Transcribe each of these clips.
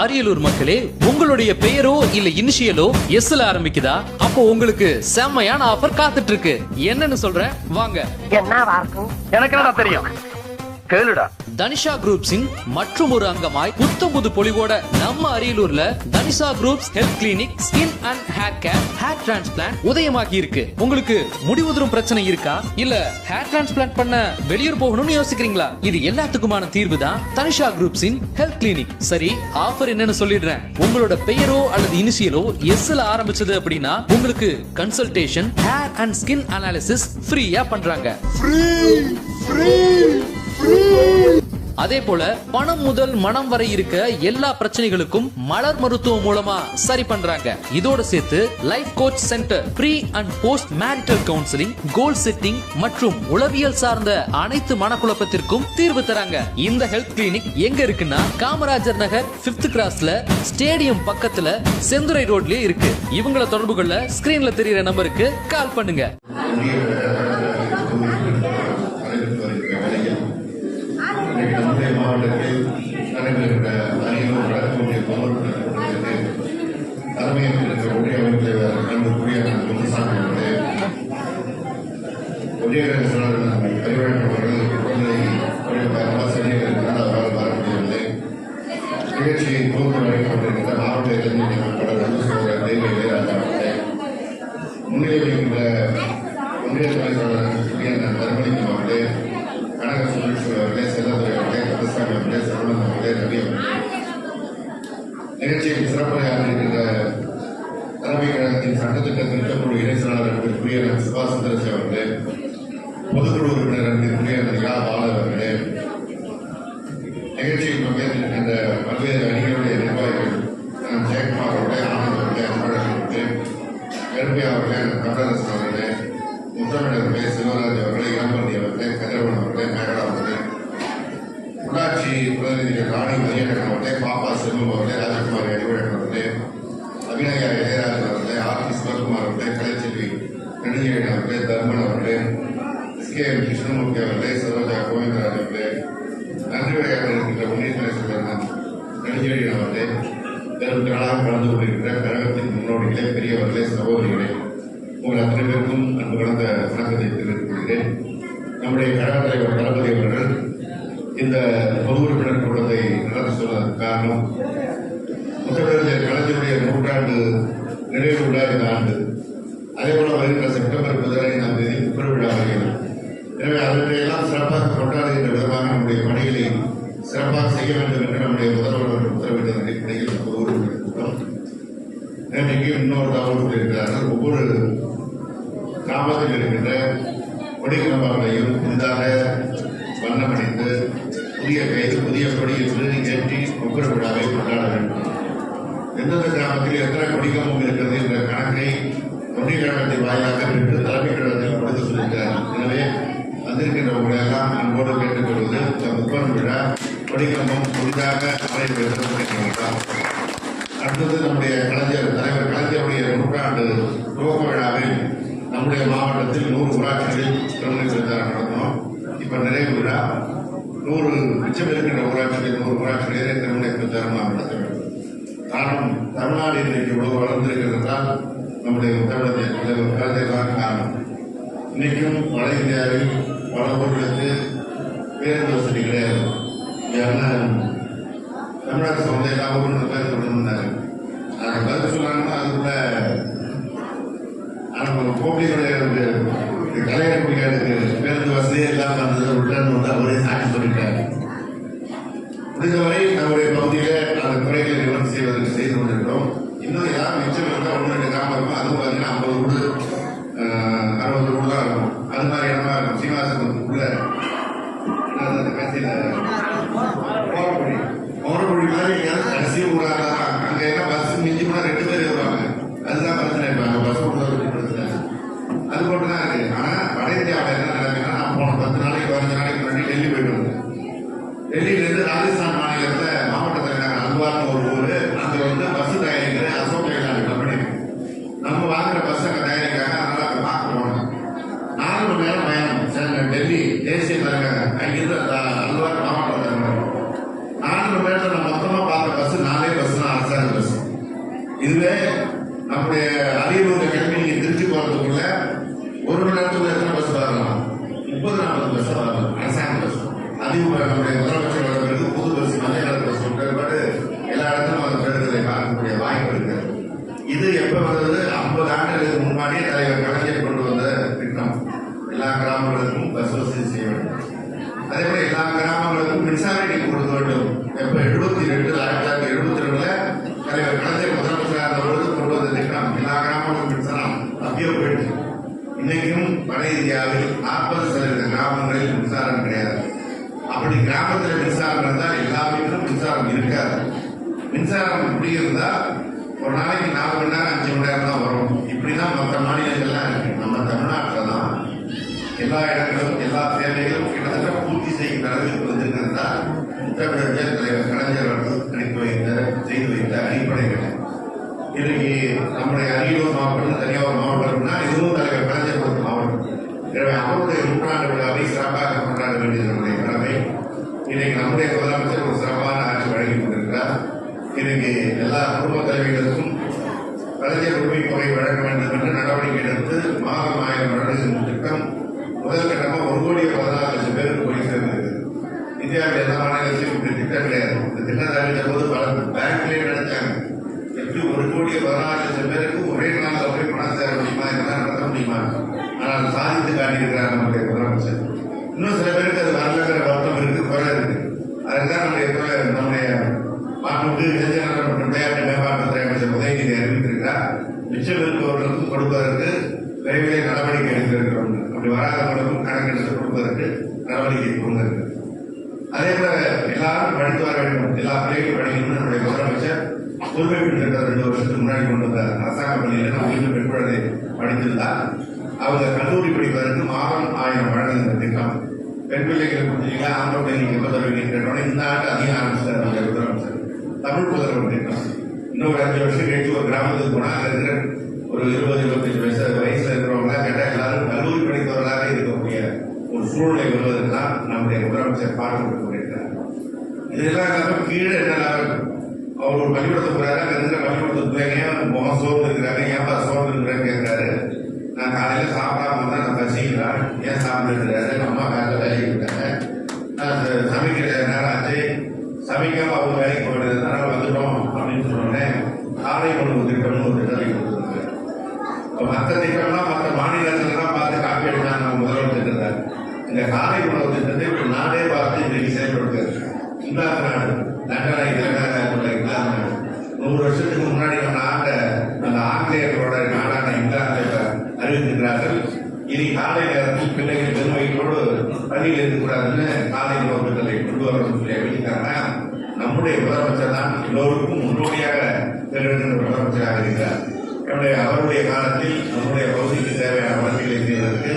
அரியலூர் மக்களே, உங்களுடைய பெயரோ இல்ல இனிஷியலோ எஸ்ல ஆரம்பிக்குதா? அப்போ உங்களுக்கு செம்மையான ஆஃபர் காத்துட்டு இருக்கு. என்னன்னு சொல்றேன் வாங்க. எனக்கு என்னடா தெரியும், கேளுடா. தனிஷா குரூப்ஸின் மற்றும் ஒரு அங்கமாய் புத்தம்புது பொலிவோட நம்ம அரியலூர்ல Tanisha groups health clinic skin and hair care, hair transplant உதயமாகி இருக்கு. உங்களுக்கு முடி உதிரும் பிரச்சனை இருக்கா? இல்ல ஹேர் டிரான்ஸ்பிளான்ட் பண்ண வெளியூர் போகணும்னு யோசிக்கிறீங்களா? இது எல்லாத்துக்குமான தீர்வு தான் தனிஷா குரூப்ஸின் ஹெல்த் கிளினிக். சரி, ஆஃபர் என்னன்னு சொல்லிடுறேன். உங்களோட பெயரோ அல்லது இனிஷியலோ எஸ்ல ஆரம்பிச்சது அப்படின்னா உங்களுக்கு consultation, hair and skin analysis ஃப்ரீயா பண்றாங்க. அதே போல பணம் முதல் மனம் வரை இருக்க எல்லா பிரச்சனைகளுக்கும் மலர் மருத்துவம் மூலமா சரி பண்றாங்க. இதோட சேர்த்து life coach centre, pre and post marital counselling, goal setting மற்றும் உளவியல் சார்ந்த அனைத்து மனக்குழப்பத்திற்கும் தீர்வு தராங்க. இந்த ஹெல்த் கிளினிக் எங்க இருக்குன்னா காமராஜர் நகர் 5th கிராஸ்ல ஸ்டேடியம் பக்கத்துல செந்துரை ரோட்லயே இருக்கு. இவங்கள தொடர்பு கொள்ள ஸ்கிரீன்ல தெரியுற நம்பருக்கு கால் பண்ணுங்க. நம்முடைய மாவட்டத்தில் நடைபெறுகின்ற அரியலூர் வழக்குடைய பொதுமக்கள் தலைமையில் இருக்கிற ஒன்றிய அமைச்சர் அன்புக்குரிய முத்துசாமி அவர்களே, ஒன்றிய செயலாளர் அறிவாளர் அவர்கள் ஆசிரியர்கள் அவரால் வர முடியவில்லை. நிகழ்ச்சியை துவக்க வழங்கப்பட்டிருக்கின்ற மாவட்ட இளைஞர் அமைப்பாளர் சகோதரர் தெய்வ இளையராஜா அவர்களே, முன்னிலை வைக்கின்ற ஒன்றிய செயலாளர் தர்மலிங்கம் அவர்களே, கனக சுந்தரேஸ்வரர் அவர்களே, செல்லதுரை அவர்களே, கந்தசாமி அவர்களே, சரவணன் அவர்களே, ரவி அவர்களே, நிகழ்ச்சியில் சிறப்புரையாற்றிருக்கின்ற தலைமை கழகத்தின் சட்டத்திட்ட திருத்தக்குழு இணை செயலாளர் அன்பிற்குரிய சுபாஷ் சந்திரசேகர் அவர்களே, பொதுக்குழு உறுப்பினர் அன்பிற்குரிய யா பாலர் அவர்களே, நிகழ்ச்சியில் பங்கேற்றிருக்கின்ற பல்வேறு அணிகளுடைய நிர்வாகிகள் ஜெயக்குமார் அவர்களே, ஆனந்த் அவர்களே, அன்பழகன் அவர்களே, கருப்பியா அவர்களே, கமலரசன் அவர்களே, முத்தமிழ் அவர்களே, சிவராஜ் அவர்களே, இளம்பள்ளி அவர்களே, கதிரவன் அவர்களே, மேகலா அவர்களே, உள்ளாட்சி பிரதிநிதிகள் ராணி மதியழகன் அவர்களே, பாப்பா செல்வம் அவர்களே, ராஜகுமாரி அறிவழகன் அவர்களே, அபிநயா இளையராஜன் அவர்களே, ஆர்த்தி சிவகுமார் அவர்களே, கலைச்செல்வி நெடுஞ்செழியன் அவர்களே, தர்மன் அவர்களே, எஸ்கேஎம் கிருஷ்ணமூர்த்தி அவர்களே, சரோஜா கோவிந்தராஜ் அவர்களே, நன்றி உரையாக இருக்கின்ற உன்னியத்துறை செயலர் நெடுஞ்செழியன் அவர்களே, பெரும்பாலாக கலந்து கொண்டிருக்கிற கழகத்தின் முன்னோடிகளே, பெரியவர்களே, சகோதரிகளே, உங்கள் அத்தனை பேருக்கும் அன்பு கலந்த வணக்கத்தை தெரிவித்துக் கொள்கிறேன். நம்முடைய கழக தலைவர் தளபதி அவர்கள் இந்த பொது உறுப்பினர் கூட்டத்தை நடத்த சொல்வதற்கு காரணம், முத்தமிழர் கலைஞருடைய 100ஆண்டு நிறைவு விழா இந்த ஆண்டு. அதேபோல வருகின்ற செப்டம்பர் 15ஆம் தேதி புகழ் விழா வருகிறது. எனவே அவற்றையெல்லாம் சிறப்பாக கொண்டாடுகின்ற விதமாக நம்முடைய பணிகளை சிறப்பாக செய்ய வேண்டும் என்று நம்முடைய முதல்வர் உத்தரவிட்ட அடிப்படையில் பொது உறுப்பினர் கூட்டம் நேற்றைக்கு இன்னொரு தகவல் சொல்லியிருக்கிறார்கள். ஒவ்வொரு கிராமத்தில் இருக்கின்ற கொடிக்கம்பங்களையும் புதிதாக வண்ணமடைந்து புதிய கைது புதிய கொடியில் ஏற்றி ஒவ்வொரு விழாவை கொண்டாட வேண்டும். எந்தெந்த கிராமத்தில் எத்தனை கொடிக்கம்பம் இருக்கிறது என்ற கணக்கை ஒன்றிய கழகத்தின் வாயிலாக பெற்று தலைமை கழகத்தில் கொடுத்து சொல்லியிருக்கிறார்கள். எனவே வந்திருக்கின்றவர்களை எல்லாம் அன்போடு கேட்டுக்கொள்வது, இந்த முப்பது விழா கொடிக்கம்பம் புதிதாக அமைய வேண்டும். அடுத்தது நம்முடைய தலைவர் கலைஞருடைய 100ஆண்டு துவக்க விழாவில் நம்முடைய மாவட்டத்தில் 100 ஊராட்சிகளில் திருமண பிரச்சாரம் நடந்தோம். இப்ப நிறைவு விழா 100 மிச்சம் இருக்கின்ற ஊராட்சிகளில் 100 ஊராட்சிகளிலே திருமண பிரச்சாரமாக நடத்த வேண்டும். காரணம், தமிழ்நாடு இன்றைக்கு இவ்வளவு வளர்ந்திருக்கிறது என்றால் நம்முடைய தலைவர் கலைஞர் தான் காரணம். இன்னைக்கும் வட இந்தியாவில் பல ஊர்களுக்கு பேருந்து வசதி கிடையாது. தமிழக சமுதாய எல்லா ஊர்களும் பேர் கொண்டிருந்தாங்க. நாங்கள் கருத்து சொன்னாங்கன்னா அதுக்குள்ள கோபிகளுடைய கலைஞர் குடியாருக்கு பேருந்து வசதியே இல்லாமல் வந்தது வந்து அவரே சாட்சி சொல்லிட்டார். முடிந்தவரை நம்முடைய பகுதியில அந்த குறைகளை நிவர்த்தி செய்வதற்கு செய்து கொண்டிருக்கிறோம். இன்னும் ஏதாவது மிச்சம் இருந்தால் 1-2 கிராமம் இருக்கும். அதுவும் பார்த்தீங்கன்னா 50 வீடு 60 வீடு தான் இருக்கும். அது மாதிரி இடமா இருக்கும். சீனிவாசனுக்குள்ள கட்சியில மோரமொழி மாதிரி கடைசி ஊராக அங்க என்ன பஸ் மிஞ்சி கூட 2 பேர் வருவாங்க. அதுதான் பிரச்சனை. இருப்பாங்க பஸ் கொடுத்தது பிரச்சனை. அது போட்டுதான் இருக்கு. ஆனா வட இந்தியாவில் என்ன நடக்குன்னா, நான் போன 10 நாளைக்கு 15 நாளைக்கு முன்னாடி டெல்லி போயிட்டு வந்தேன். டெல்லியிலிருந்து ராஜஸ்தான் மாநிலத்துல மாவட்ட தலைநகர் அல்வார்னு ஒரு ஊரு, அங்க வந்து பஸ் தயாரிக்கிற அசோக் லேலாண்ட் கம்பெனி. நம்ம வாங்குற பஸ் அங்க தயாரிக்காங்க. அதனால அங்க பார்க்க போனோம். 4 மணி நேரம் பயணம் டெல்லி தேசிய தலைநகர், அங்கிருந்து அல்வார் மாவட்ட தலைநகர். 4 மணி நேரத்தில் நான் மொத்தமா பார்த்த பஸ் 4 பஸ். இதுவே நம்முடைய அரியலூர் கிளம்பி நீங்க திருச்சி போறதுக்குள்ள 1 மணி நேரத்துக்குள்ள எத்தனை பஸ் வரலாம்? 30-40 பஸ் வரலாம், அரசாங்க பஸ். அதிக நம்முடைய முதலமைச்சர் பிறகு புது பஸ், மத்திய கலர் பஸ் பிற்பாடு எல்லா இடத்திலும் அந்த பெறுதலை பார்க்கக்கூடிய வாய்ப்பு இருக்கு. இது எப்ப வந்தது? 50 ஆண்டுகளுக்கு முன்னாடியே தலைவர் கலைஞர் கொண்டு வந்த திட்டம். எல்லா கிராமங்களுக்கும் பஸ் வசதி செய்ய வேண்டும். அதே போல எல்லா கிராமங்களுக்கும் மின்சார இணைப்பு கொடுக்க வேண்டும். எப்ப 1972 தலைவர் கலைஞர் முதலமைச்சராக இருந்தவர்களுக்கு கொண்டு வந்த திட்டம். எல்லா கிராமங்களுக்கும் மின்சாரம் அப்படியே போயிடுச்சு. இன்னைக்கும் வட இந்தியாவில் 40% கிராமங்களில் மின்சாரம் கிடையாது. அப்படி கிராமத்தில் மின்சாரம் இருந்தால் எல்லா வீட்டிலும் மின்சாரம் இருக்காது. மின்சாரம் இப்படி இருந்தா ஒரு நாளைக்கு 4 மணி நேரம் 5 மணி நேரம் தான் வரும். இப்படிதான் மற்ற மாநிலங்கள்லாம் இருக்கு. நம்ம தமிழ்நாட்டில் தான் எல்லா இடங்களும் எல்லா தேவைகளும் கிட்டத்தட்ட பூர்த்தி செய்யும் அளவுக்கு வந்திருக்கிறதா உத்தரப்பிரதேச தலைவர் கலைஞர் அவர்கள் செய்து வைத்த அடிப்படைகள். இன்னைக்கு நம்முடைய அரியலூர் மாவட்டம், தனியார் மாவட்டம்னா இதுவும் தலைவர் கலைஞர் கொடுத்த மாவட்டம். எனவே அவருடைய 100ஆண்டு விழாவை சிறப்பாக கொண்டாட வேண்டியது நம்முடைய கடமை. இன்னைக்கு நம்முடைய முதலமைச்சர் ஒரு சிறப்பான ஆட்சி வழங்கி கொண்டிருக்கிறார். இன்னைக்கு எல்லா குடும்ப தலைவர்களுக்கும் கலைஞர் உரிமை தொகை வழங்க வேண்டும் என்று நடவடிக்கை எடுத்து மாதம் 1000 வழங்குகின்ற திட்டம் முதல் கட்டமாக 1,14,00,000 பேருக்கு போய் சேர்ந்திருக்கு. இந்தியாவில் எல்லா மாநிலத்திலும் இப்படி திட்டம் கிடையாது. இந்த திட்டத்தை அறிவித்த போது பல பேங்க்லேயே நினைச்சாங்க, எப்படி 1,14,00,000 பேருக்கு ஒரே நாளில் போய் பணம் சேர முடியுமா, இதெல்லாம் நடத்த முடியுமா? ஆனால் சாதித்து காட்டியிருக்கிறார் நம்முடைய முதலமைச்சர். இன்னும் சில பேருக்கு அது வரலங்கிற வருத்தம் இருக்கு, குறை இருக்கு. அதுதான் நம்முடைய மாண்புமிகு இளைஞர் மற்றும் விளையாட்டு மேம்பாட்டுத்துறை அமைச்சர் உதயநிதி அறிவித்திருக்கிறார். மிச்சம் இருப்பவர்களுக்கும் கொடுப்பதற்கு விரைவிலே நடவடிக்கை எடுத்திருக்கிறோம். அப்படி வராதவர்களுக்கும் கணக்கெடுத்து கொடுப்பதற்கு நடவடிக்கை கொண்டிருக்கு. அதே போல எல்லாரும் படித்து வர வேண்டும், எல்லா பிள்ளைகளும் படிக்கணும்னு நம்முடைய முதலமைச்சர் புதுமை பெண் திட்டம் 2 வருஷத்துக்கு முன்னாடி கொண்டு வந்தார். அரசாங்க பள்ளியில் உயிர் பெண் குழந்தை படித்திருந்தால் அவங்க கல்லூரி படிப்பதற்கு மாதம் 1000 வழங்குகின்ற திட்டம். பெண் பிள்ளைகளுக்கு கொடுத்தீங்களா, ஆம்பளை பிள்ளைகளுக்கு எப்ப தருவீங்கன்னு கேட்டோன்னே இந்த ஆண்டு அதிகம் ஆரம்பிச்சார் நம்முடைய முதலமைச்சர். தமிழ் புதல்வர் திட்டம் இன்னொரு 5 வருஷம் கழிச்சு ஒரு கிராமத்துக்கு போனா அங்க இருக்கிற ஒரு 20-25 வயசுல இருக்கிறவங்க கேட்டா எல்லாரும் கல்லூரி படித்தவர்களாக இருக்கக்கூடிய ஒரு சூழ்நிலை வருவதற்கு தான் நம்முடைய முதலமைச்சர் பார்த்து கொண்டிருக்கிறார். இதெல்லாம் கீழே என்ன அவர் ஒரு பள்ளிக்கூடத்துக்கு போறாரு, அங்க இருக்கிற பள்ளிக்கூடத்துக்கு பிள்ளைங்க முகம் சோர்ந்து இருக்கிறாங்க, ஏன்பா சோர்ந்து இருக்கிறேன்னு கேட்கிறாரு. நான் காலையில சாப்பிடாம வந்தா நான் பசிக்கிறேன், ஏன் சாப்பிடுறாரு, அம்மா காலையில் வேலைக்கு இருக்காங்க, நான் சமைக்கிற நேரம் ஆச்சு, சமைக்காம அவங்க வேலைக்கு போயிடுறது, அதனால வந்துட்டோம் அப்படின்னு சொன்னோடனே காலை உணவு திட்டம்னு ஒரு திட்டத்தை கொடுத்துருக்காங்க. மற்ற திட்டம்லாம் மற்ற மாநிலத்திலாம் பார்த்து காப்பி எடுத்தாங்க நம்ம முதல்வர் திட்டத்தை. இந்த காலை உணவு திட்டத்தை ஒரு நாடே பார்த்து இன்னைக்கு செயல்படுத்துறது. இங்கிலாந்து நாடு, லண்டனை இங்கிலாந்து 100 வருஷத்துக்கு முன்னாடி நம்ம நாட்டை அந்த ஆங்கிலேயர்களோட நாடான இங்கிலாந்து அறிவித்திருக்கிறார்கள். இனி காலை நேரத்தில் பிள்ளைகள் பெருமைகளோடு பள்ளியில் இருக்கக்கூடாதுன்னு காலை உணவு திட்டத்தை கொண்டு வரணும்னு சொல்லி அறிவிக்கிறாங்க. நம்முடைய முதலமைச்சர் தான் எல்லோருக்கும் முன்னோடியாக பெறுகின்ற முதலமைச்சராக இருக்கிறார். அவருடைய காலத்தில் நம்முடைய பகுதிக்கு தேவையான வசதிகளை செய்வதற்கு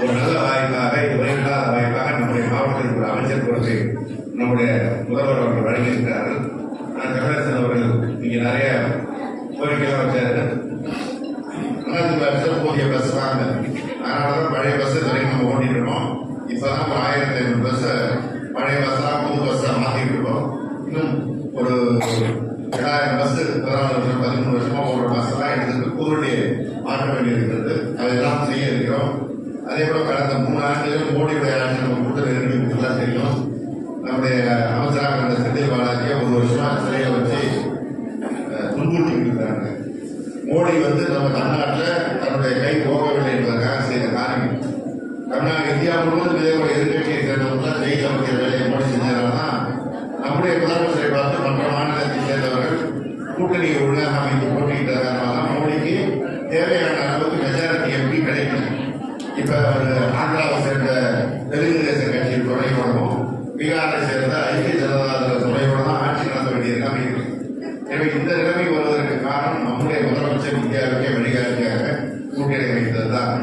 ஒரு நல்ல வாய்ப்பாக, உரையில்லாத வாய்ப்பாக நம்முடைய மாவட்டத்தில் ஒரு அமைச்சர் பொறுப்பை நம்முடைய முதல்வர் அவர்கள் வழங்கியிருக்கிறார்கள். தமிழரசன் அவர்கள் இங்கே நிறைய கோரிக்கைகள் வச்சாரு. போதிய பஸ் வாங்க, அதனாலதான் பழைய பஸ் வரைக்கும் நம்ம ஓட்டிட்டு இருக்கோம். இப்பதான் ஒரு 1500 பஸ் பழைய பஸ்ஸா புது பஸ்ஸா மாத்திட்டு இருக்கோம். இன்னும் ஒரு 7000 பஸ் 14 வருஷம் 13 வருஷமா ஓடுற பஸ் எல்லாம் எடுத்துட்டு புதுவண்டியை மாற்ற வேண்டியிருக்கிறது. அதெல்லாம் செய்ய இருக்கிறோம். அதே போல கடந்த 3 ஆண்டுகள் மோடியுடைய ஆட்சி நம்ம கொடுத்த நெருக்கடிலாம் தெரியும். நம்முடைய அமைச்சராக இருந்த செந்தில் பாலாஜியை 1 வருஷமா சிலையை வச்சு துன்புறுத்திட்டு இருக்காங்க. மோடி நம்ம தமிழ்நாட்டில் தன்னுடைய கை போகவில்லை என்பதற்காக செய்த காரியம். தமிழ்நாடு இந்தியா முழுவதும் இதே போல எதிர்கட்சியை சேர்ந்தவர்கள் ஜெயில அமைக்கிற வேலையை மோடி செஞ்சதால்தான் நம்முடைய முதலமைச்சரை பார்த்து மற்ற மாநிலத்தை சேர்ந்தவர்கள் கூட்டணியை ஒழுங்காக அமைத்து போட்டியிட்டதனால்தான் மோடிக்கு தேவையான அளவுக்கு மெஜாரிட்டி எப்படி கிடைக்கும். இப்ப ஆந்திராவை சேர்ந்த தெலுங்கு தேச கட்சியின் துணையோடவும் பீகாரை சேர்ந்த ஐக்கிய ஜனதா தள துணையோட தான் ஆட்சி நடத்த வேண்டிய நிலைமை இருக்கு. எனவே இந்த நிலைமை வருவதற்கு காரணம் நம்முடைய முதலமைச்சர் இந்தியாவுக்கே வழிகாட்டியாக கூட்டணி வைத்ததுதான்.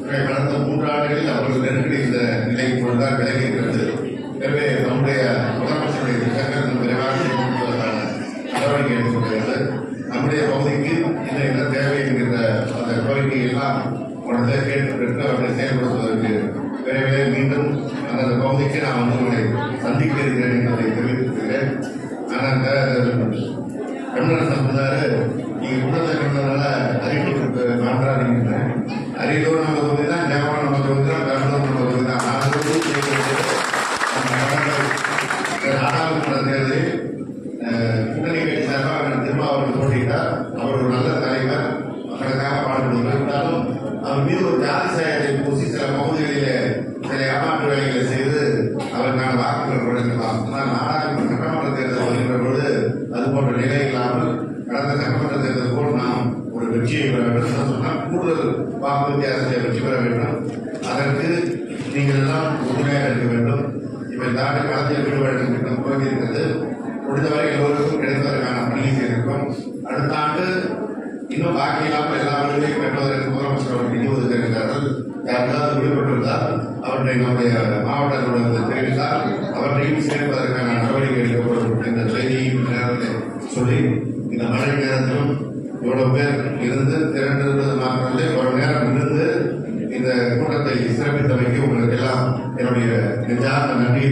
கடந்த 3 ஆண்டுகளில் அவர்கள் நெருக்கடி இந்த நிலை இப்பொழுதுதான் விலகியிருக்கிறது. எனவே நம்முடைய முதலமைச்சருடைய திட்டங்கள் விரைவாக செயல்படுத்துவதற்கான நடவடிக்கை எடுக்கப்படுகிறது. நம்முடைய பகுதிக்கு இந்த தேவை என்கின்ற அந்த கோரிக்கையெல்லாம் உடனே கேட்டுவிட்டு அவர்களை செயல்படுத்துவதற்கு விரைவிலே மீண்டும் அந்த பகுதிக்கு நான் உங்களை சந்திக்க இருக்கிறேன் என்பதை தெரிவித்திருக்கிறேன். ஆனால் கண்ணரசன் சொன்னாரு, நீங்க குற்றத்தை கண்டதுனால அரியலூருக்கு மாற்றாதீங்க. அரியலூர் நம்ம தொகுதி தான், தேவரம் நம்ம தொகுதி தான், பெரம்பலூர் நம்ம தொகுதி தான். நாடாளுமன்ற தேர்தலில் கூட்டணி கட்சி சார்பாக திருமாவளவன் போட்டியிட்டார். அவர் ஒரு நல்ல தலைவர், மக்களுக்காக பாடுபடுவார். இருந்தாலும் அவர் மீது ஒரு ஜாதி சாயத்தை பூசி சில பகுதிகளிலே சில ஏமாற்று வேலைகளை செய்து அவருக்கான வாக்குகள் வழங்கலாம். ஆனால் நாடாளுமன்ற சட்டமன்ற தேர்தல் வருகின்ற பொழுது அது போன்ற நிலை இல்லாமல் கடந்த சட்டமன்ற தேர்தல் போல் நாம் ஒரு வெற்றியை பெற வேண்டும் சொன்னால் கூடுதல் வாக்கு வித்தியாசத்தை வெற்றி பெற வேண்டும். அதற்கு நீங்கள் எல்லாம் உறுதுணையாக இருக்க வேண்டும். இப்ப தாண்டி களத்தில் வீடு வழங்கும் திட்டம் துவங்கியிருக்கிறது. முடிந்தவரை எல்லோருக்கும் கிடைப்பதற்கான பணியை செய்திருக்கோம். அடுத்த ஆண்டு இன்னும் பாக்கி இல்லாமல் எல்லா வீடுகளையும் பெறுவதற்கு முதலமைச்சர் அவர்கள் நிதி ஒதுக்க இருக்கிறார்கள். யாருக்காவது விடுபட்டிருந்தால் அவற்றை நம்முடைய மாவட்டத்தில் தெரிவித்தால் அவற்றையும் சேர்ப்பதற்கான நடவடிக்கை எடுக்கப்படும் என்ற செய்தியையும் நேரத்தில் சொல்லி, இந்த மழை நேரத்திலும் இவ்வளவு பேர் இருந்து திரண்டிருந்தது மாத்திரமே ஒரு நேரம் இருந்து இந்த கூட்டத்தை சிறப்பித்தமைக்கு உங்களுக்கு எல்லாம் என்னுடைய நெஞ்சார்ந்த நன்றியை